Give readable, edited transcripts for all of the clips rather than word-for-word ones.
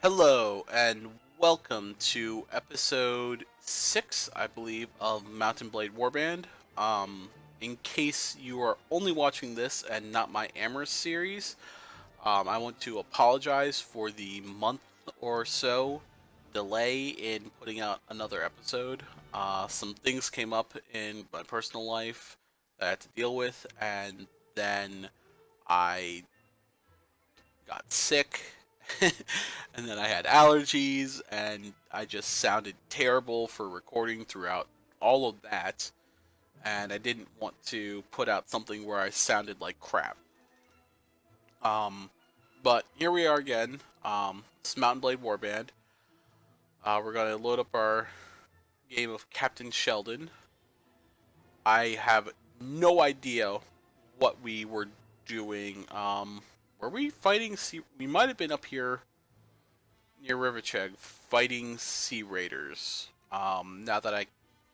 Hello and welcome to episode 6, I believe, of Mountain Blade Warband. In case you are only watching this and not my Amherst series, I want to apologize for the month or so delay in putting out another episode. Some things came up in my personal life that I had to deal with, and then I got sick, and then I had allergies, and I just sounded terrible for recording throughout all of that, and I didn't want to put out something where I sounded like crap. Um, but here we are again. It's Mountain Blade Warband. We're gonna load up our game of Captain Sheldon. I have no idea what we were doing. Were we fighting? We might have been up here near Rivercheg fighting sea raiders. Now that I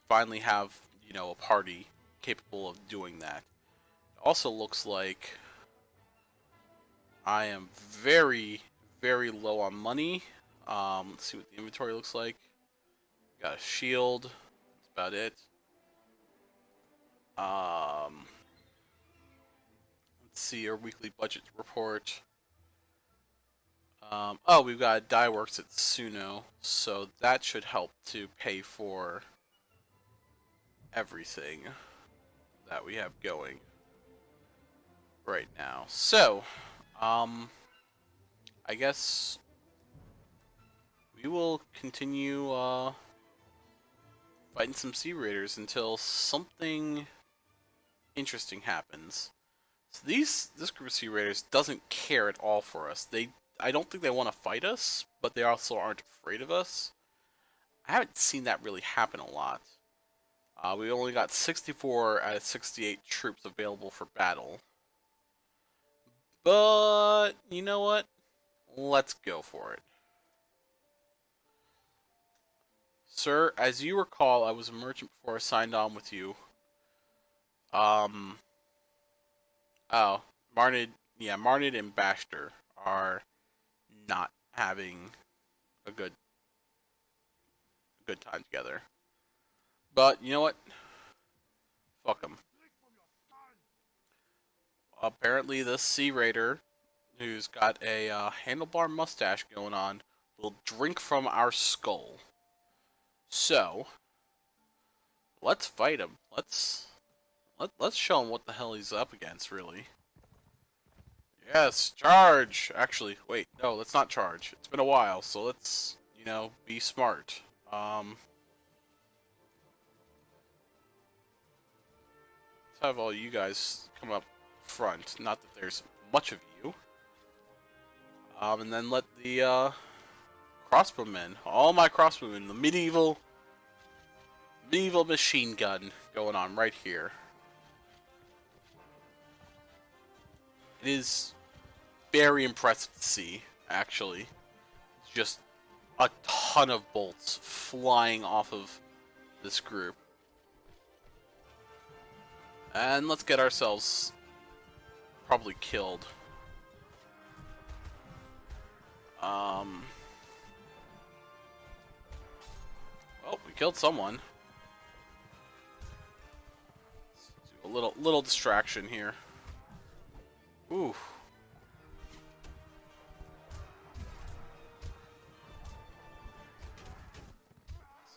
finally have, a party capable of doing that. It also looks like I am very, very low on money. Let's see what the inventory looks like. Got a shield. That's about it. Let's see our weekly budget report. Oh, we've got a dye works at Suno, so that should help to pay for everything that we have going right now. So, I guess we will continue fighting some sea raiders until something interesting happens. So this group of sea raiders doesn't care at all for us. I don't think they want to fight us, but they also aren't afraid of us. I haven't seen that really happen a lot. We only got 64 out of 68 troops available for battle. But, you know what? Let's go for it. Sir, as you recall, I was a merchant before I signed on with you. Um, oh, Marnid and Bashter are not having a good time together. But, you know what? Fuck them. Apparently, this Sea Raider, who's got a handlebar mustache going on, will drink from our skull. So, let's fight him. Let's show him what the hell he's up against, really. Yes, charge! Actually, wait, no, let's not charge. It's been a while, so let's, be smart. Let's have all you guys come up front. Not that there's much of you. And then let the crossbowmen, all my crossbowmen, the medieval machine gun going on right here. It is very impressive to see, actually. It's just a ton of bolts flying off of this group. And let's get ourselves probably killed. Well, we killed someone. Let's do a little distraction here. Ooh.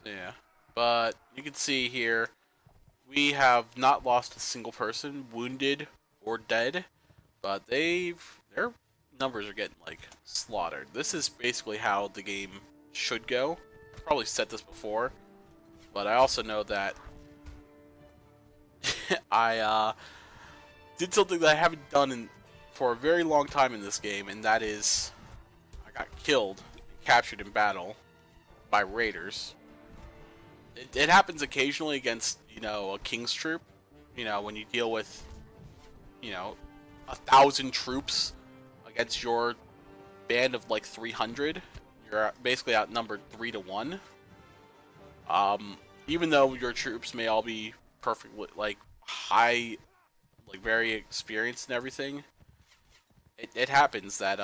So, yeah. But you can see here, we have not lost a single person, wounded or dead, but their numbers are getting like slaughtered. This is basically how the game should go. I've probably said this before, but I also know that I did something that I haven't done for a very long time in this game, and that is I got killed and captured in battle by raiders. It happens occasionally against, a king's troop. When you deal with, 1,000 troops against your band of like 300, you're basically outnumbered 3-1. Even though your troops may all be perfectly like high, like very experienced and everything, it happens that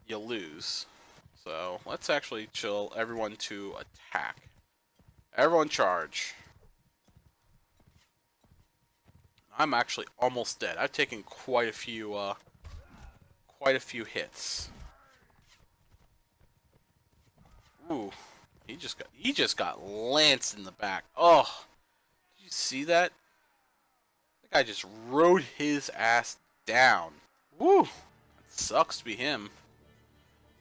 you lose. So let's actually chill everyone to attack. Everyone charge. I'm actually almost dead. I've taken quite a few hits. Ooh, he just got lanced in the back. Oh, did you see that? That guy just rode his ass down. Woo, it sucks to be him.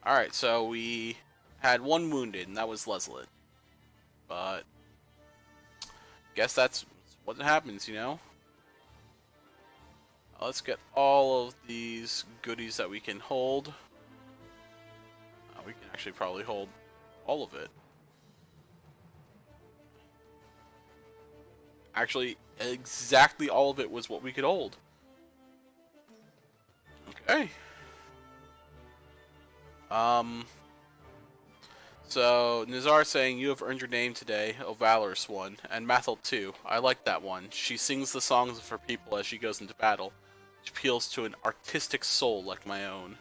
All right, so we had one wounded, and that was Leslie. But guess that's what happens, you know. Let's get all of these goodies that we can hold. We can actually probably hold all of it. Actually, exactly all of it was what we could hold. Okay. So, Nizar saying, you have earned your name today, O Valorous One, and Mathil too. I like that one. She sings the songs of her people as she goes into battle, which appeals to an artistic soul like my own.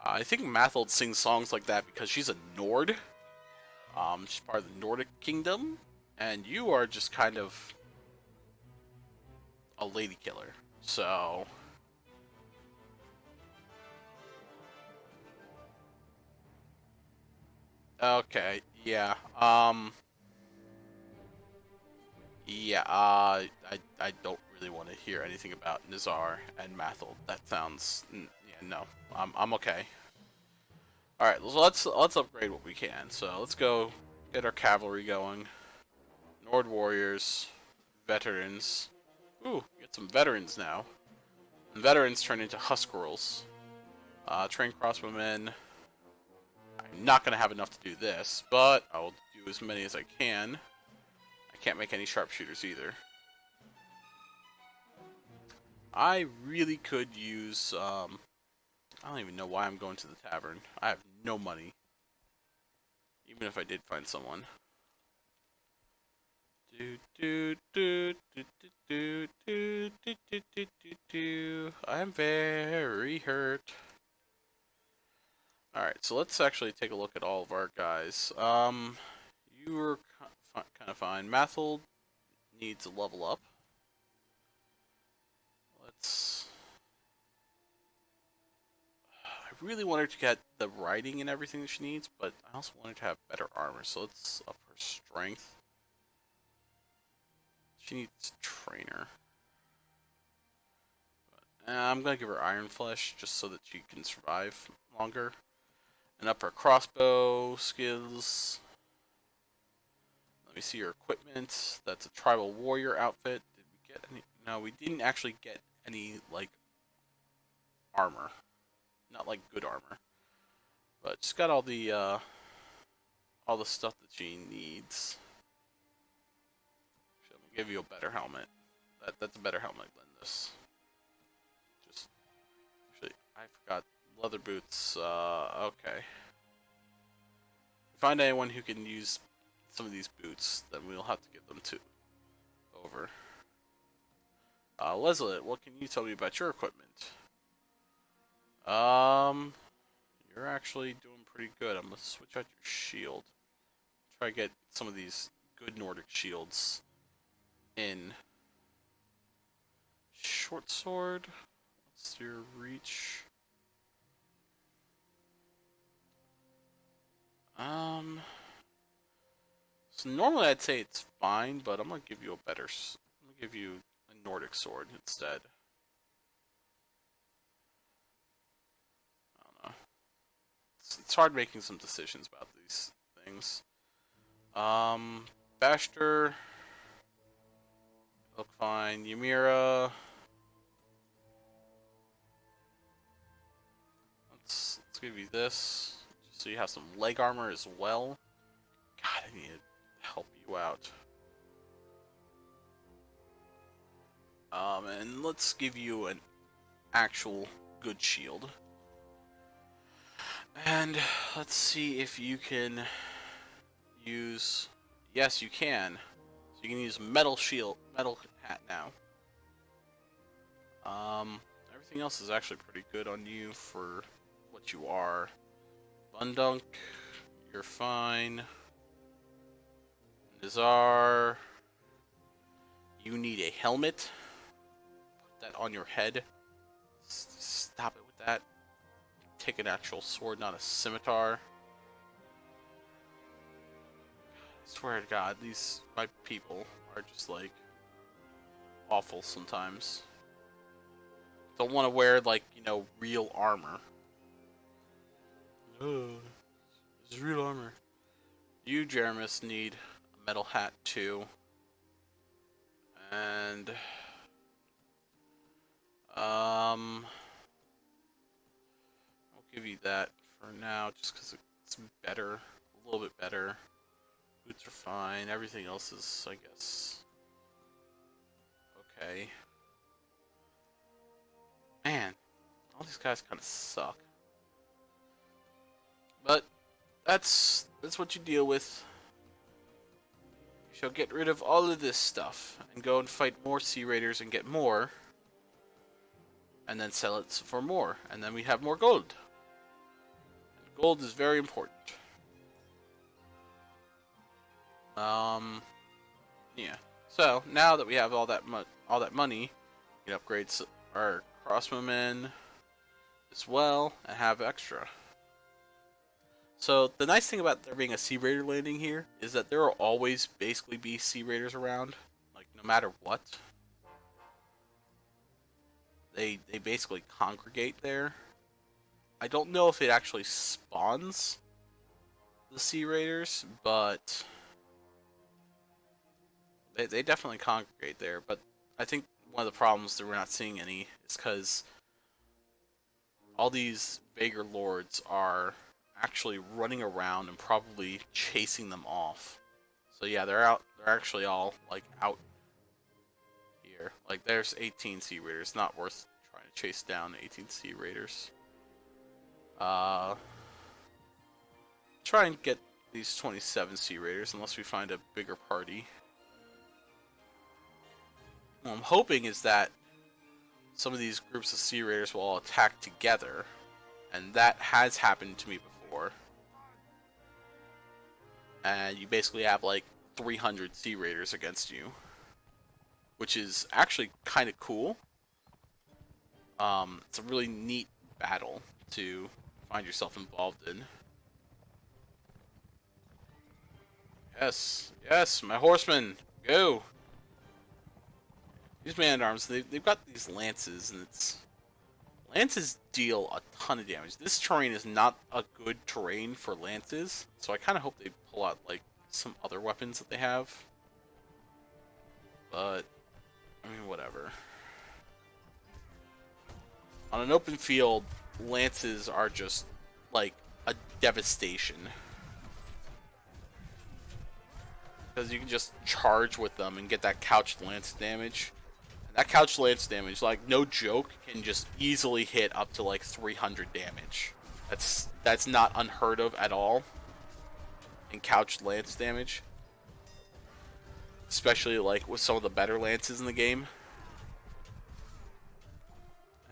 I think Mathild sings songs like that because she's a Nord. She's part of the Nordic kingdom, and you are just kind of a lady killer. So, okay, yeah. Yeah, I don't really want to hear anything about Nizar and Mathil. That sounds, yeah, no, I'm okay. All right, let's upgrade what we can. So let's go get our cavalry going. Nord warriors, veterans. Ooh, get some veterans now. And veterans turn into Huskarls. Train crossbowmen. I'm not gonna have enough to do this, but I will do as many as I can. I can't make any sharpshooters either. I really could use, I don't even know why I'm going to the tavern. I have no money. Even if I did find someone. I'm very hurt. Alright, so let's actually take a look at all of our guys. You were kind of fine. Mathil needs a level up. Let's... I really want her to get the riding and everything that she needs, but I also want her to have better armor, so let's up her strength. She needs trainer. I'm gonna give her Iron Flesh just so that she can survive longer. And up her crossbow skills. Let me see her equipment. That's a tribal warrior outfit. Did we get any? No, we didn't actually get any like armor. Not like good armor. But she's got all the stuff that she needs. She'll give you a better helmet. That's a better helmet than this. Just actually, I forgot leather boots. Okay. Find anyone who can use some of these boots, then we'll have to give them to over. Leslie, what can you tell me about your equipment? You're actually doing pretty good. I'm gonna switch out your shield. Try to get some of these good Nordic shields in. Short sword. What's your reach? So normally I'd say it's fine, but I'm gonna give you a better. I'm gonna give you a Nordic sword instead. I don't know. It's hard making some decisions about these things. Bashter, look fine. Ymira, let's give you this, just so you have some leg armor as well. God, I need to help you out. And let's give you an actual good shield. And let's see if you can use. Yes, you can. So you can use metal shield, metal hat now. Everything else is actually pretty good on you for what you are. Bundunk, you're fine. Nizar, you need a helmet. Put that on your head. Stop it with that. Take an actual sword, not a scimitar. I swear to God, my people are just like awful sometimes. Don't want to wear like, real armor. Oh, this is real armor. You, Jeremis, need a metal hat too. And I'll give you that for now, just because it's better, a little bit better. Boots are fine. Everything else is, I guess, okay. Man, all these guys kind of suck. But that's what you deal with. You shall get rid of all of this stuff and go and fight more Sea Raiders and get more. And then sell it for more. And then we have more gold. And gold is very important. Yeah. So now that we have all that money, we can upgrade our crossbowmen as well and have extra. So the nice thing about there being a Sea Raider landing here is that there will always basically be Sea Raiders around, like no matter what. They basically congregate there. I don't know if it actually spawns the Sea Raiders, but they definitely congregate there. But I think one of the problems that we're not seeing any is because all these Vaegir lords are actually running around and probably chasing them off. So yeah, they're actually all like out here. Like there's 18 Sea Raiders. Not worth trying to chase down 18 Sea Raiders. Try and get these 27 Sea Raiders unless we find a bigger party. What I'm hoping is that some of these groups of Sea Raiders will all attack together, and that has happened to me before. And you basically have like 300 Sea Raiders against you, which is actually kind of cool. It's a really neat battle to find yourself involved in. Yes, yes, my horsemen, go! These man-at-arms, they've got these lances, and lances deal a ton of damage. This terrain is not a good terrain for lances, so I kind of hope they pull out like some other weapons that they have. But I mean, whatever. On an open field, lances are just like a devastation. Because you can just charge with them and get that couched lance damage. And that couched lance damage, like no joke, can just easily hit up to like 300 damage. That's not unheard of at all in couched lance damage. Especially like with some of the better lances in the game.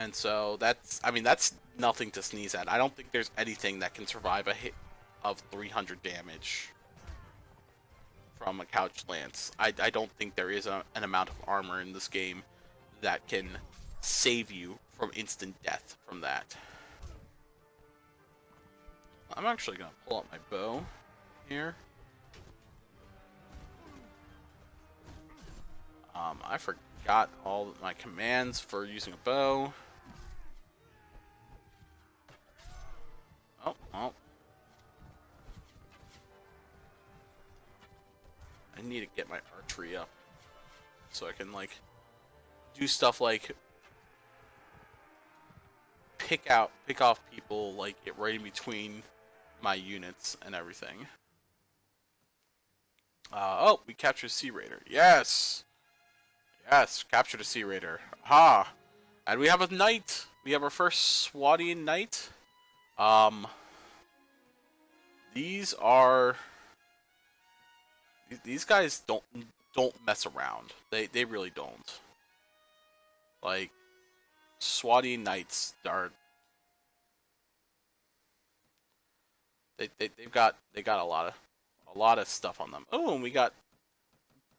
And so that's nothing to sneeze at. I don't think there's anything that can survive a hit of 300 damage from a couched lance. I don't think there is an amount of armor in this game that can save you from instant death from that. I'm actually going to pull out my bow here. I forgot all of my commands for using a bow. Oh. I need to get my archery up so I can like do stuff like pick off people, like get right in between my units and everything. Oh, we captured a Sea Raider. Yes, captured a Sea Raider. Aha! And we have a knight. We have our first Swadian knight. These guys don't mess around. They really don't. Like, Swadian knights are They got a lot of stuff on them. Oh, and we got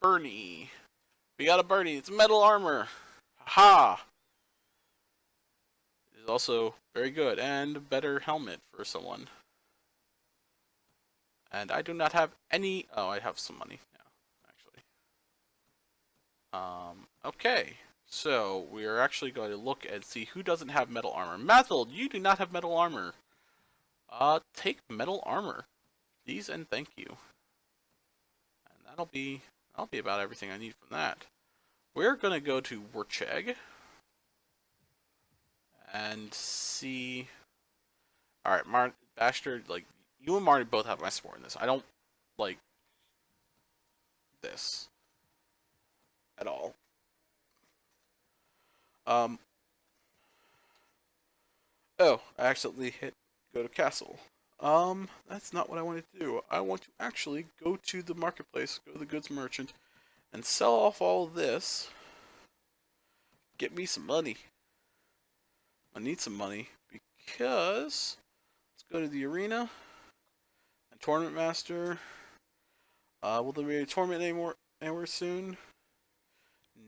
Bernie. We got a Bernie. It's metal armor. Ha! It is also very good and a better helmet for someone. And I do not have any. Oh, I have some money now, actually. Okay. So we are actually going to look and see who doesn't have metal armor. Mathild, you do not have metal armor. Take metal armor, please and thank you. And that'll be about everything I need from that. We're gonna go to Wercheg and see. All right, Bastard, like you and Marty both have my support in this. I don't like this at all. Oh, I accidentally hit go to castle. That's not what I wanted to do. I want to actually go to the marketplace, go to the goods merchant, and sell off all this. Get me some money. I need some money because let's go to the arena and tournament master. Will there be a tournament anywhere soon?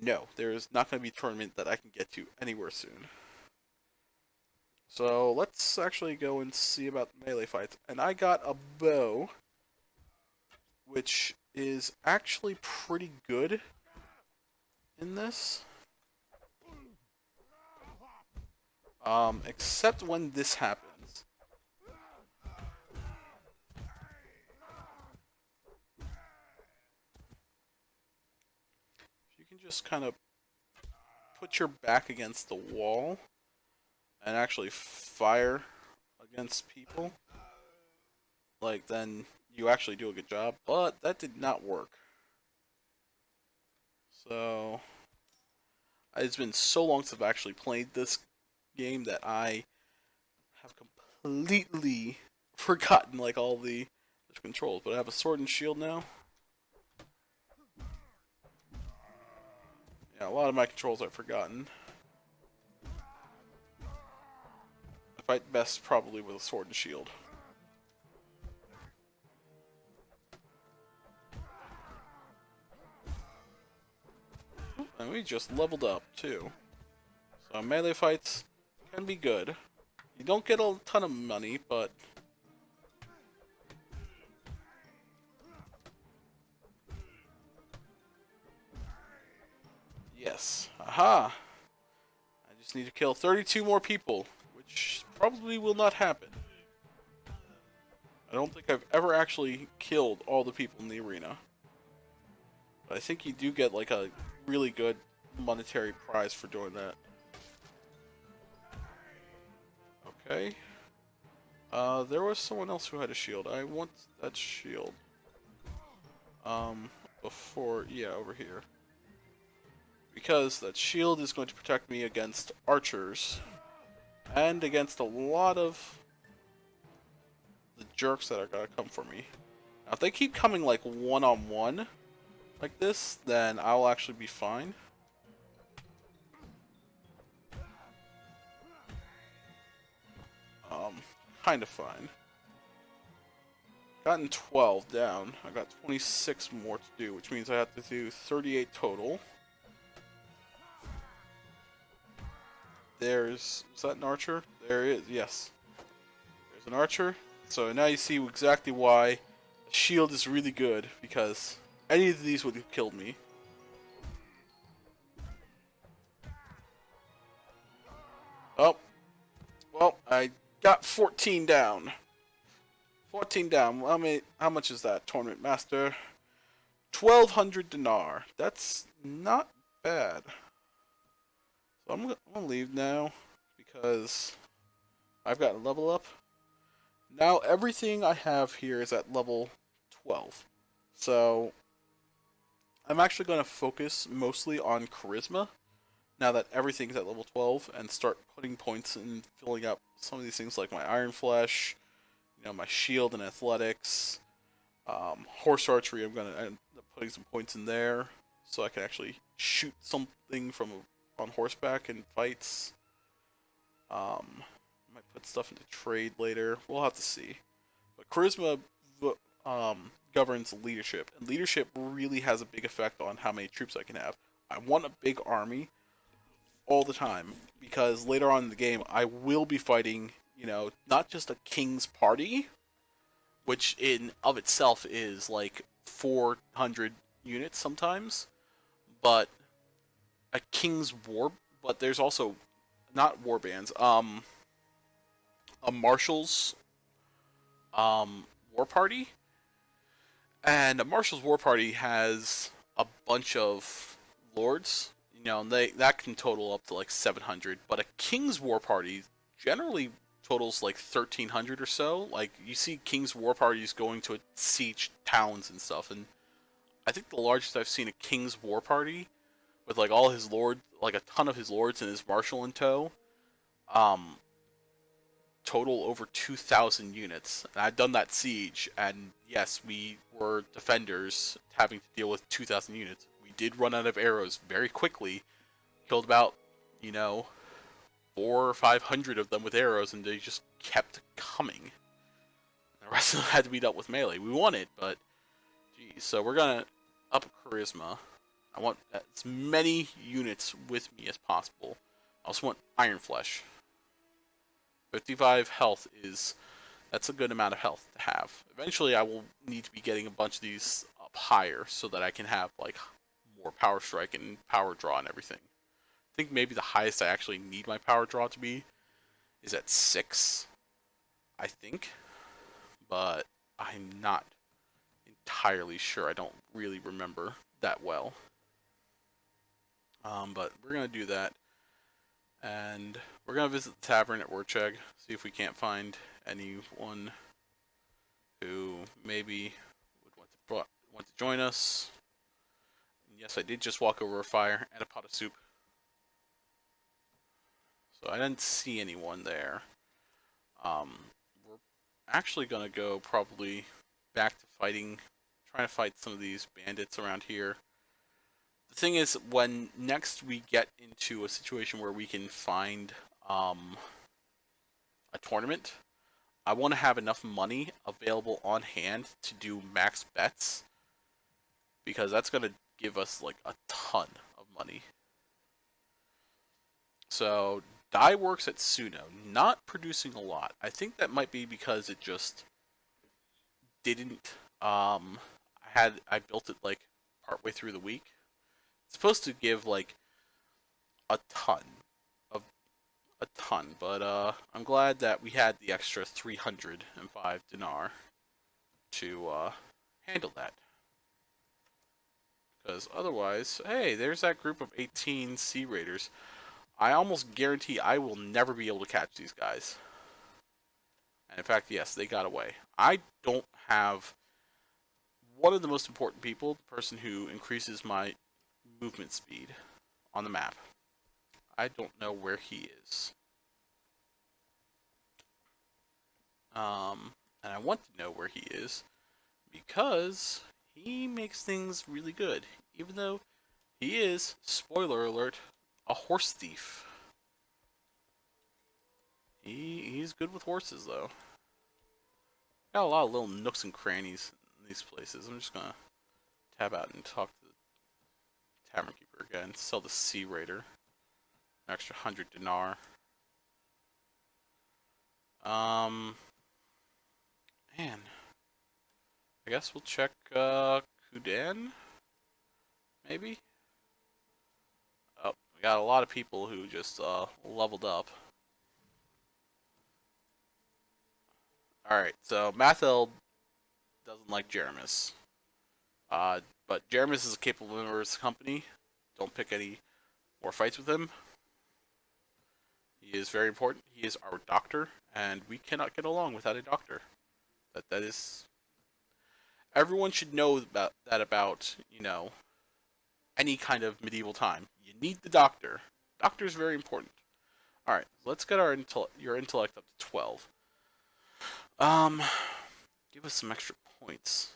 No, there is not going to be a tournament that I can get to anywhere soon. So let's actually go and see about melee fights. And I got a bow, which is actually pretty good in this. Except when this happens. You can just kind of put your back against the wall and actually fire against people, like then you actually do a good job, but that did not work. So it's been so long since I've actually played this game that I have completely forgotten like all the controls, but I have a sword and shield now. Yeah, a lot of my controls I've forgotten. I fight best probably with a sword and shield. And we just leveled up too. So melee fights can be good. You don't get a ton of money, but yes. Aha! I just need to kill 32 more people, which probably will not happen. I don't think I've ever actually killed all the people in the arena. But I think you do get like a really good monetary prize for doing that. Okay. There was someone else who had a shield. I want that shield. Yeah, over here. Because that shield is going to protect me against archers. And against a lot of the jerks that are gonna come for me. Now, if they keep coming like one-on-one, like this, then I'll actually be fine. Kind of fine. Gotten 12 down. I got 26 more to do, which means I have to do 38 total. Is that an archer? There is, yes. There's an archer. So now you see exactly why the shield is really good, because any of these would have killed me. Oh. Well, I got 14 down. 14 down. How much is that, Tournament Master? 1,200 dinar. That's not bad. So I'm gonna leave now because I've got a level up. Now everything I have here is at level 12. So I'm actually going to focus mostly on charisma now that everything's at level 12 and start putting points and filling up some of these things like my Iron Flesh, my shield and athletics, horse archery. I'm going to end up putting some points in there so I can actually shoot something from on horseback in fights. Might put stuff into trade later. We'll have to see. But Charisma governs leadership, and leadership really has a big effect on how many troops I can have. I want a big army all the time because later on in the game I will be fighting, not just a king's party, which in of itself is like 400 units sometimes, but a king's war. But there's also not war bands. A marshal's war party, and a marshal's war party has a bunch of lords. And that can total up to like 700. But a king's war party generally totals like 1,300 or so. Like you see king's war parties going to siege towns and stuff, and I think the largest I've seen a king's war party with like all his lords, like a ton of his lords and his marshal in tow, um, total over 2,000 units. And I've done that siege, and yes, we were defenders having to deal with 2,000 units. We did run out of arrows very quickly, killed about, 400 or 500 of them with arrows, and they just kept coming. The rest of them had to be dealt with melee. We won it, but geez. So we're gonna up charisma. I want as many units with me as possible. I also want Iron Flesh. 55 health that's a good amount of health to have. Eventually I will need to be getting a bunch of these up higher so that I can have like more power strike and power draw and everything. I think maybe the highest I actually need my power draw to be is at 6, I think. But I'm not entirely sure. I don't really remember that well. But we're going to do that. And we're going to visit the tavern at Wercheg, see if we can't find anyone who maybe would want to join us. And yes, I did just walk over a fire and a pot of soup. So I didn't see anyone there. We're actually going to go probably back to trying to fight some of these bandits around here. The thing is, when next we get into a situation where we can find a tournament, I want to have enough money available on hand to do max bets, because that's going to give us like a ton of money. So Dye works at Suno, not producing a lot. I think that might be because it just didn't. I built it like partway through the week. It's supposed to give like a ton, but I'm glad that we had the extra 305 dinar to handle that. Because otherwise, hey, there's that group of 18 Sea Raiders. I almost guarantee I will never be able to catch these guys. And in fact, yes, they got away. I don't have one of the most important people, the person who increases my movement speed on the map. I don't know where he is. And I want to know where he is because he makes things really good. Even though he is, spoiler alert, a horse thief. He's good with horses though. Got a lot of little nooks and crannies in these places. I'm just gonna tab out and talk to the tavern keeper again. Sell the Sea Raider. An extra 100 dinar. Man. I guess we'll check Kudan? Maybe? Oh, we got a lot of people who just leveled up. Alright, so Mathel doesn't like Jeramis. But Jeramis is a capable member of his company. Don't pick any more fights with him. He is very important. He is our doctor, and we cannot get along without a doctor. That is... Everyone should know about, any kind of medieval time. You need the doctor. Doctor is very important. Alright, let's get your intellect up to 12. Give us some extra points.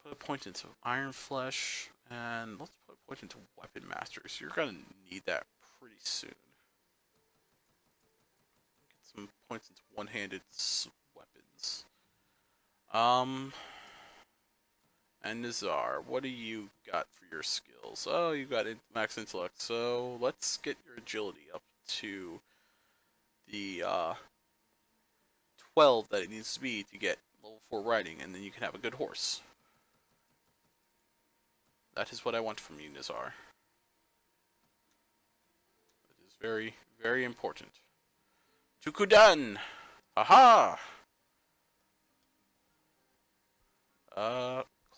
Put a point into Iron Flesh, and let's put a point into Weapon Masters. You're gonna need that pretty soon. Get some points into one-handed weapons. Um, and Nizar, what do you got for your skills? Oh, you got max intellect, so let's get your agility up to the 12 that it needs to be to get level 4 riding, and then you can have a good horse. That is what I want from you, Nizar. It is very, very important. Tukudan! Aha!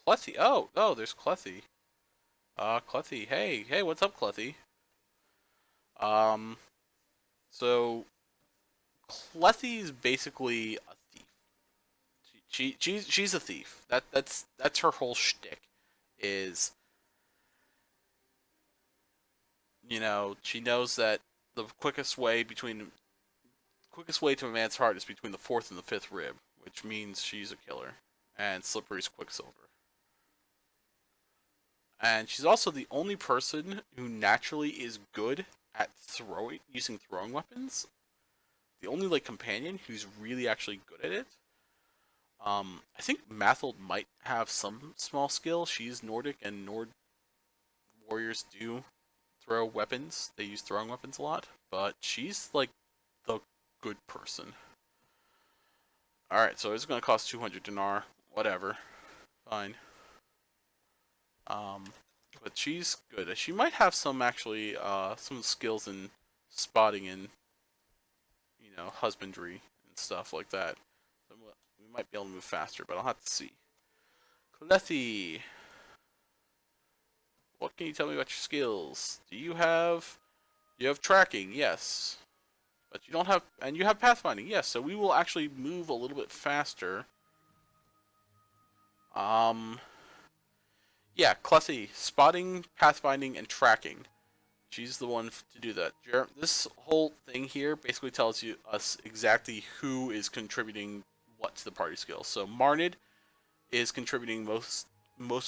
Clethy. Oh, there's Clethy. Clethy. Hey, what's up, Clethy? Um, so Clethy's basically a thief. She's a thief. That's her whole shtick. Is she knows that the quickest way to a man's heart is between the fourth and the fifth rib, which means she's a killer, and Slippery's Quicksilver. And she's also the only person who naturally is good at using throwing weapons. The only companion who's really actually good at it. I think Mathild might have some small skill. She's Nordic, and Nord warriors do throw weapons. They use throwing weapons a lot, but she's like the good person. Alright, so it's gonna cost 200 dinar. Whatever. Fine. But she's good. She might have some actually, some skills in spotting and, husbandry and stuff like that. So we might be able to move faster, but I'll have to see. Clethy, what can you tell me about your skills? You have tracking, yes. But you don't have, and you have pathfinding, yes. So we will actually move a little bit faster. Yeah, Clethy, spotting, pathfinding, and tracking. She's the one to do that. This whole thing here basically tells us exactly who is contributing what to the party skill. So Marnid is contributing most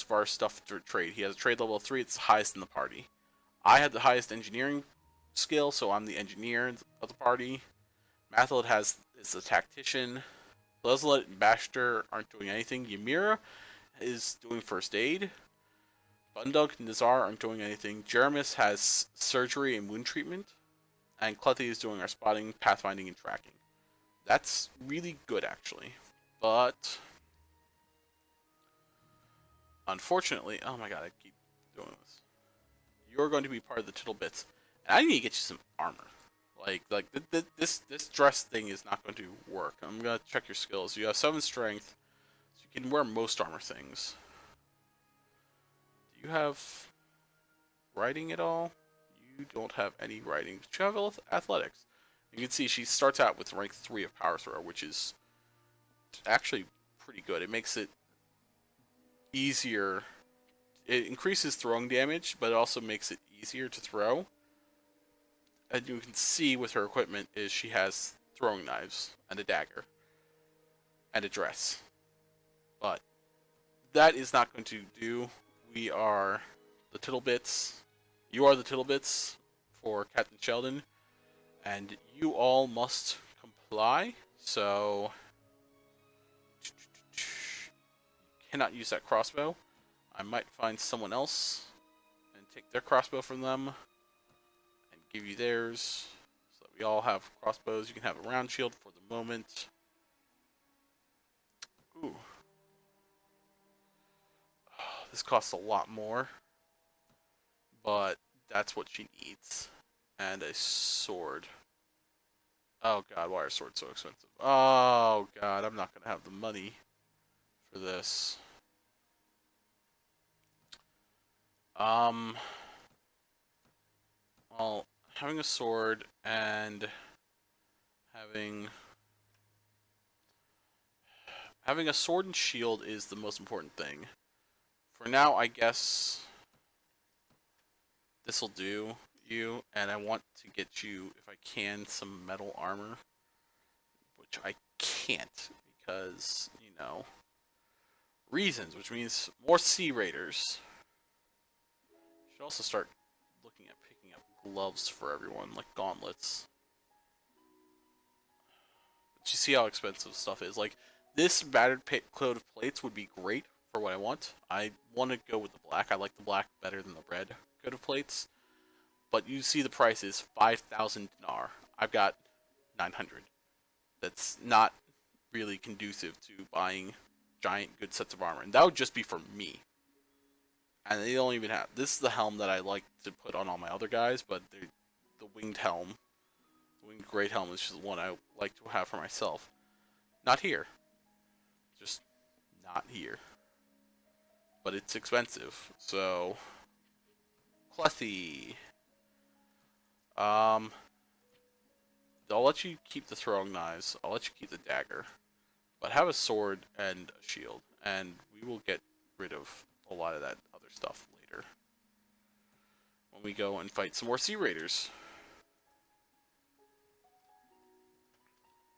of our stuff to trade. He has a trade level of 3. It's the highest in the party. I have the highest engineering skill, so I'm the engineer of the party. Mathild is the tactician. Leslet and Bashter aren't doing anything. Ymira is doing first aid. Bundug and Nizar aren't doing anything. Jeremis has surgery and wound treatment. And Clethy is doing our spotting, pathfinding, and tracking. That's really good, actually. But unfortunately, oh my god, I keep doing this. You're going to be part of the Tittlebits, and I need to get you some armor. This dress thing is not going to work. I'm gonna check your skills. You have 7 strength, so you can wear most armor things. Do you have riding at all? You don't have any riding, but you have athletics. You can see she starts out with rank 3 of power throw, which is actually pretty good. It makes it easier. It increases throwing damage, but it also makes it easier to throw. And you can see with her equipment is she has throwing knives and a dagger and a dress. But that is not going to do. We are the Tittlebits. You are the Tittlebits for Captain Sheldon, and you all must comply. So you cannot use that crossbow. I might find someone else and take their crossbow from them and give you theirs, so that we all have crossbows. You can have a round shield for the moment. Ooh. Oh, this costs a lot more, but that's what she needs. And a sword. Oh god, why are swords so expensive? Oh god, I'm not gonna have the money for this. Well, having a sword and having a sword and shield is the most important thing. For now, I guess this will do you, and I want to get you, if I can, some metal armor, which I can't because, reasons, which means more Sea Raiders. Should also start looking at picking up gloves for everyone, like gauntlets. But you see how expensive stuff is. Like, This battered coat of plates would be great for what I want. I want to go with the black. I like the black better than the red coat of plates. But you see the price is 5,000 dinar. I've got 900. That's not really conducive to buying giant good sets of armor. And that would just be for me. And they don't even have... This is the helm that I like to put on all my other guys, but the winged helm, the winged great helm is just one I like to have for myself. Not here. Just not here. But it's expensive, so... Clethy. I'll let you keep the throwing knives. I'll let you keep the dagger. But have a sword and a shield. And we will get rid of a lot of that other stuff later. When we go and fight some more Sea Raiders.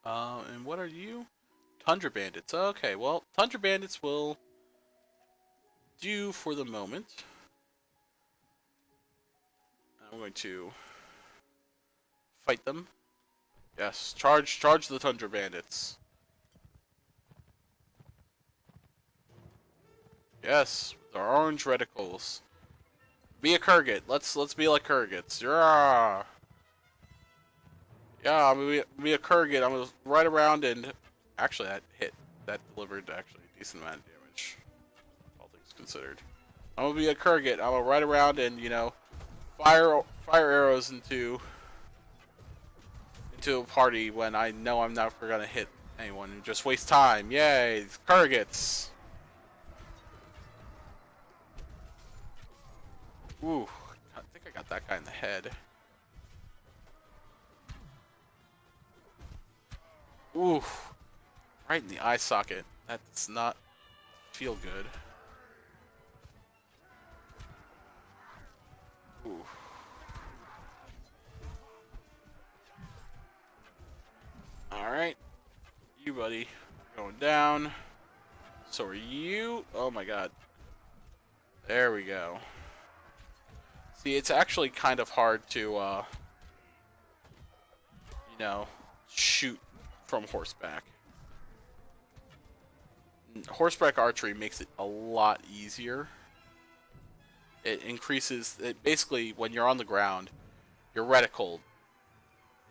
And what are you? Tundra Bandits. Okay, well, Tundra Bandits will do for the moment. I'm going to fight them. Yes, charge the Tundra Bandits. Yes, with our orange reticles. Be a Kurgan. Let's be like Kurgans. Yeah. Yeah, I'm gonna be a Kurgan. I'm gonna ride around and actually that hit. That delivered actually a decent amount of damage. All things considered. I'm gonna be a Kurgan. I'm gonna ride around and, you know, fire arrows into a party when I know I'm never gonna hit anyone and just waste time. Yay, Kurgans. Ooh, I think I got that guy in the head. Ooh, right in the eye socket. That does not feel good. Ooh. Alright. You, buddy. Going down. So are you. Oh my god. There we go. See, it's actually kind of hard to, you know, shoot from horseback. Horseback archery makes it a lot easier. It increases, it basically, when you're on the ground, your reticle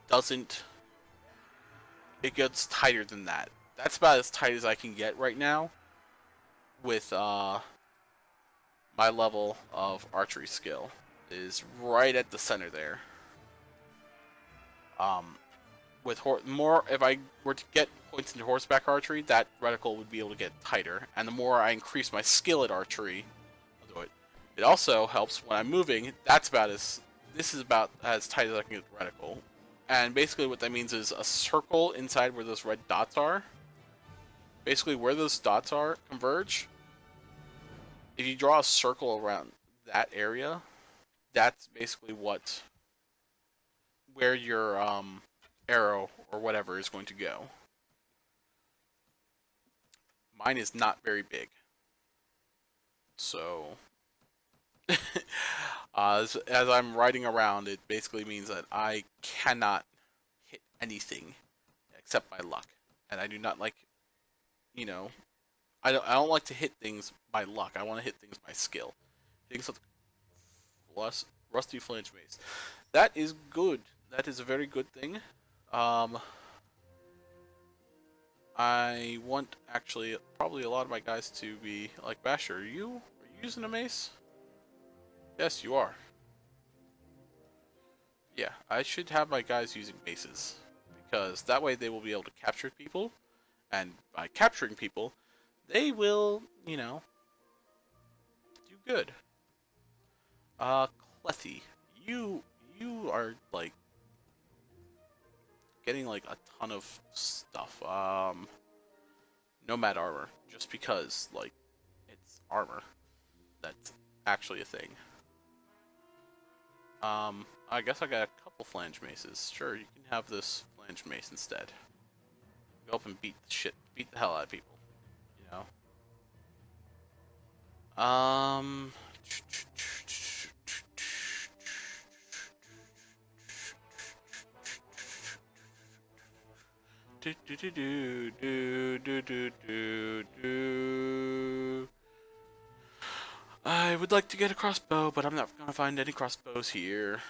doesn't, it gets tighter than that. That's about as tight as I can get right now with my level of archery skill. Is right at the center there. With more, if I were to get points into horseback archery, that reticle would be able to get tighter. And the more I increase my skill at archery, I'll do it. It also helps when I'm moving. That's about as, this is about as tight as I can get the reticle. And basically what that means is a circle inside where those red dots are. Basically where those dots are converge. If you draw a circle around that area, that's basically where your arrow or whatever is going to go. Mine is not very big, so as I'm riding around, it basically means that I cannot hit anything except by luck, and I do not like, you know, I don't like to hit things by luck. I want to hit things by skill. Things with rusty flange mace. That is good. That is a very good thing. I want actually probably a lot of my guys to be like Basher. Are you using a mace? Yes, you are. Yeah, I should have my guys using maces because that way they will be able to capture people, and by capturing people, they will, you know, do good. Clethy, you are like getting like a ton of stuff. Nomad armor, just because like it's armor. That's actually a thing. I guess I got a couple flange maces. Sure, you can have this flange mace instead. Go up and beat the hell out of people. You know. I would like to get a crossbow, but I'm not gonna find any crossbows here.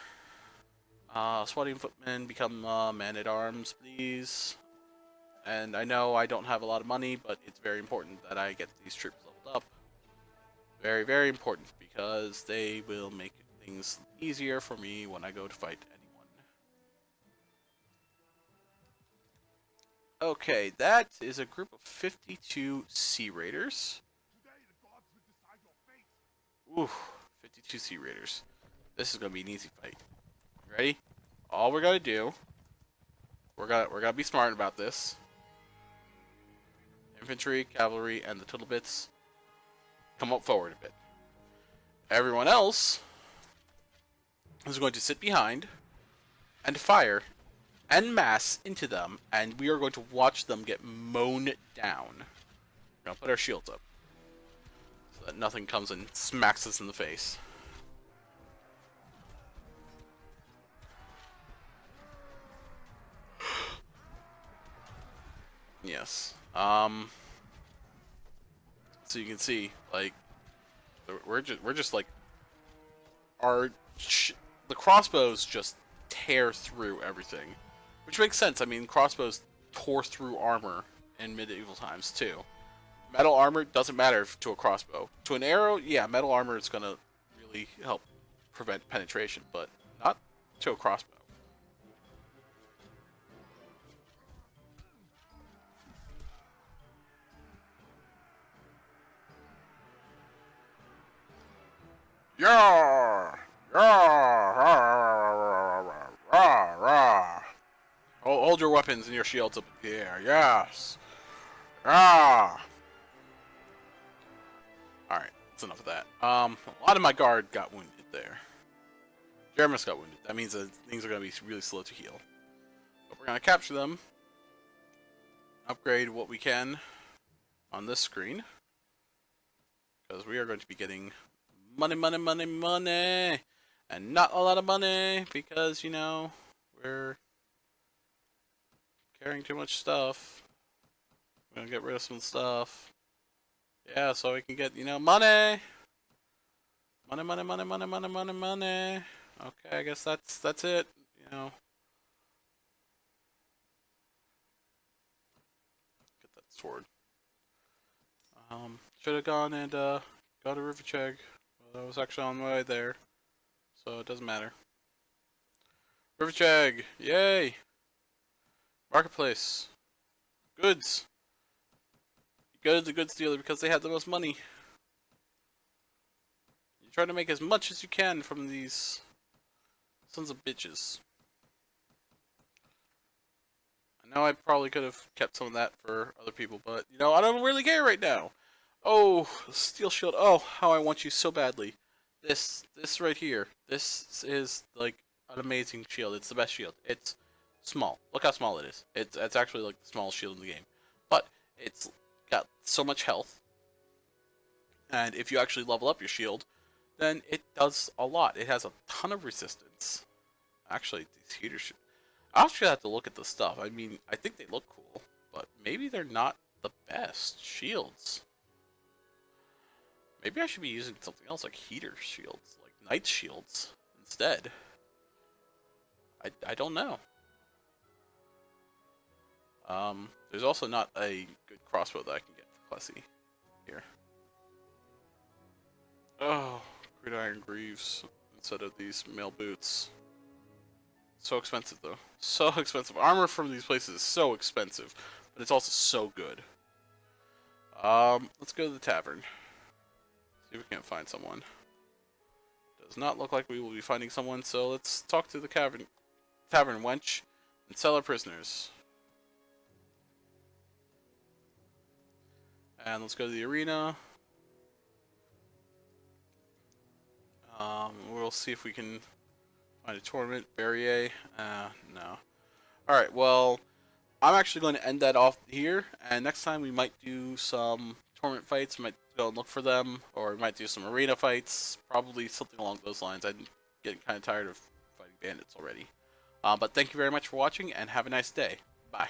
Swatting footmen become man-at-arms, please. And I know I don't have a lot of money, but it's very important that I get these troops leveled up. Very, very important, because they will make things easier for me when I go to fight anyone. Okay, that is a group of 52 Sea Raiders. Ooh, 52 Sea Raiders. This is gonna be an easy fight. Ready? All we're gonna do, we're gonna be smart about this. Infantry, cavalry, and the Tittle Bits come up forward a bit. Everyone else is going to sit behind and fire en masse into them, and we are going to watch them get mown down. We're gonna put our shields up so that nothing comes and smacks us in the face. Yes. So you can see, like, we're just like the crossbows just tear through everything, which makes sense. I mean, crossbows tore through armor in medieval times too. Metal armor doesn't matter to a crossbow. To an arrow, yeah, metal armor is gonna really help prevent penetration, but not to a crossbow. Yeah! Hold your weapons and your shields up in the air. Yes. Ah. All right, that's enough of that. A lot of my guard got wounded there. Jeremus got wounded. That means that things are gonna be really slow to heal. But we're gonna capture them. Upgrade what we can on this screen, because we are going to be getting money, money, money, money, and not a lot of money because, you know, we're carrying too much stuff. We're gonna get rid of some stuff. Yeah, so we can get, you know, money. Money, money, money, money, money, money, money. Okay, I guess that's it. You know, get that sword. Should have gone and got a Rivercheg. Well, I was actually on my way there, so it doesn't matter. Rivercheg, yay! Marketplace, goods. You go to the goods dealer because they have the most money. You try to make as much as you can from these sons of bitches. I know I probably could have kept some of that for other people, but, you know, I don't really care right now. Oh, steel shield. Oh, how I want you so badly. This right here. This is, like, an amazing shield. It's the best shield. It's small. Look how small it is. It's actually, like, the smallest shield in the game. But it's got so much health. And if you actually level up your shield, then it does a lot. It has a ton of resistance. Actually, these heaters should... I'll actually have to look at the stuff. I mean, I think they look cool, but maybe they're not the best shields. Maybe I should be using something else, like heater shields, like knight shields instead. I don't know. There's also not a good crossbow that I can get for Klesi here. Oh, gridiron greaves instead of these mail boots. So expensive though. So expensive. Armor from these places is so expensive, but it's also so good. Let's go to the tavern. See if we can't find someone. Does not look like we will be finding someone, so let's talk to the tavern wench and sell our prisoners. And let's go to the arena. We'll see if we can find a tournament. Barrier. No. Alright, well, I'm actually going to end that off here, and next time we might do some tournament fights. We might go and look for them, or we might do some arena fights. Probably something along those lines. I'm getting kind of tired of fighting bandits already. But thank you very much for watching, and have a nice day. Bye.